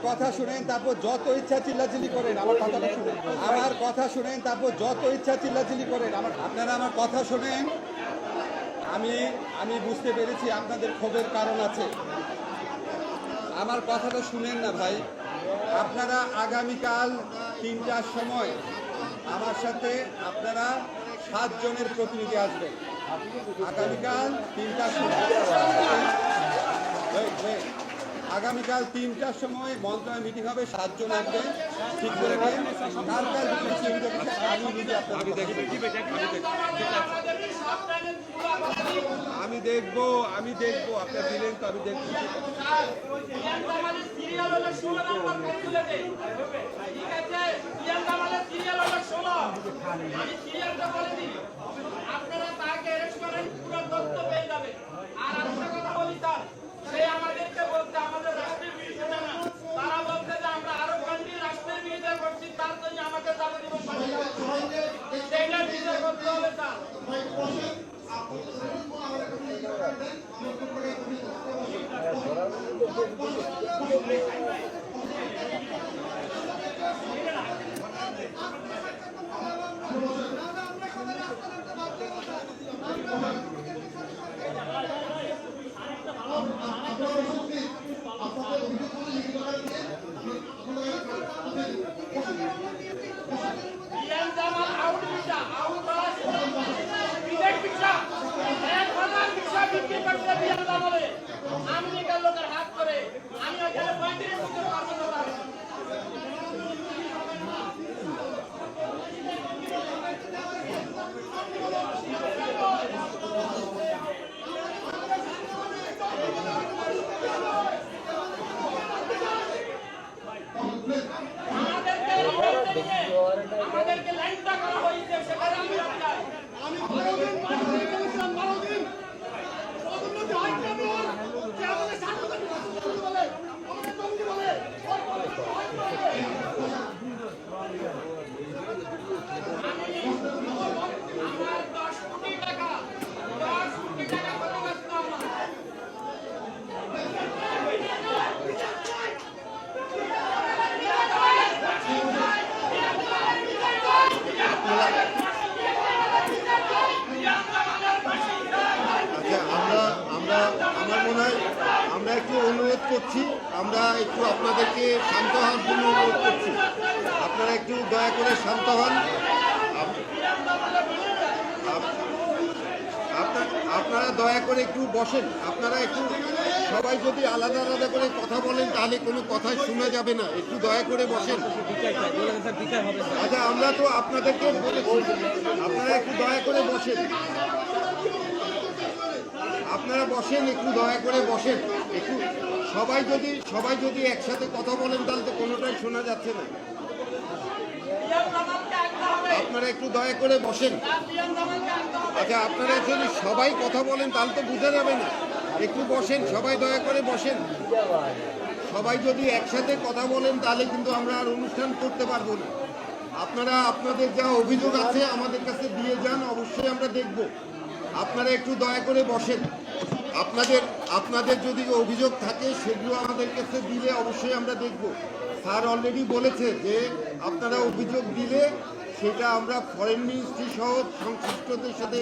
কথা শুনেন, তারপর যত ইচ্ছা চিল্লাচিল্লি করেন। আমার কথাটা শুনেন, আমার কথা শুনেন, তারপর যত ইচ্ছা চিল্লাচিল্লি করেন। আপনারা আমার কথা শুনেন। আমি বুঝতে পেরেছি আপনাদের ক্ষোভের কারণ আছে। আমার কথাটা শুনেন না ভাই। আপনারা আগামীকাল 3টার সময় আমার সাথে আপনারা 7 জনের প্রতিনিধি আসবেন। আগামীকাল 3টার সময় আগামীকাল 3টার সময় মন্ত্রণালয় মিটিং হবে। 7 জন আসবেন, ঠিক করে নেন। আমি দেখবো আপনার দিলেন তো, আমি দেখবো। আপনারা তাকে অ্যারেস্ট করেন, পুরো তথ্য পেয়ে যাবে। আর আরেকটা কথা বলি স্যার, সে আমাদেরকে বলতে আমাদের রাষ্ট্রের বিরুদ্ধে না, তারা বলতে যে আমরা আরো কন্টি রাষ্ট্রের বিরুদ্ধে করছি, তার জন্য আমাদের যাবতীয় সেইটার বিচার করতে হবে স্যার। আমেরিকার লোকের হাত করে আমি ওখানে 35 বছর পারবো না। আমাদেরকে লাইনটা করা হয়েছে, সেখানে আমি যাই। আমি 12 দিন গেছিলাম, 12 দিন পদোন্নতি হয় কেন? যে আমাদের স্বাধীনতা বলে, আমাদের জঙ্গি বলে, আমার 10 কোটি টাকা করে ব্যস্ত আমার। আমার মনে হয় আমরা একটু অনুরোধ করছি, আমরা একটু আপনাদেরকে শান্ত হওয়ার জন্য অনুরোধ করছি। আপনারা একটু দয়া করে শান্ত হন। আপনারা দয়া করে একটু বসেন। আপনারা একটু সবাই যদি আলাদা আলাদা করে কথা বলেন তাহলে কোনো কথাই শোনা যাবে না। একটু দয়া করে বসেন। আচ্ছা, আমরা তো আপনাদেরকে বলেছি, আপনারা একটু দয়া করে বসেন। আপনারা বসেন, একটু দয়া করে বসেন। একটু সবাই যদি একসাথে কথা বলেন তাহলে তো কোনোটাই শোনা যাচ্ছে না। আপনারা একটু দয়া করে বসেন। আচ্ছা, আপনারা যদি সবাই কথা বলেন তাহলে তো বোঝা যাবে না। একটু বসেন, সবাই দয়া করে বসেন। সবাই যদি একসাথে কথা বলেন তাহলে কিন্তু আমরা আর অনুষ্ঠান করতে পারবো না। আপনারা আপনাদের যা অভিযোগ আছে আমাদের কাছে দিয়ে যান, অবশ্যই আমরা দেখব। আপনারা একটু দয়া করে বসেন। আপনাদের যদি অভিযোগ থাকে সেগুলো আমাদের কাছে দিলে অবশ্যই আমরা দেখব। স্যার অলরেডি বলেছে যে আপনারা অভিযোগ দিলে সেটা আমরা ফরেন মিনিস্ট্রি সহ সংশ্লিষ্টদের সাথে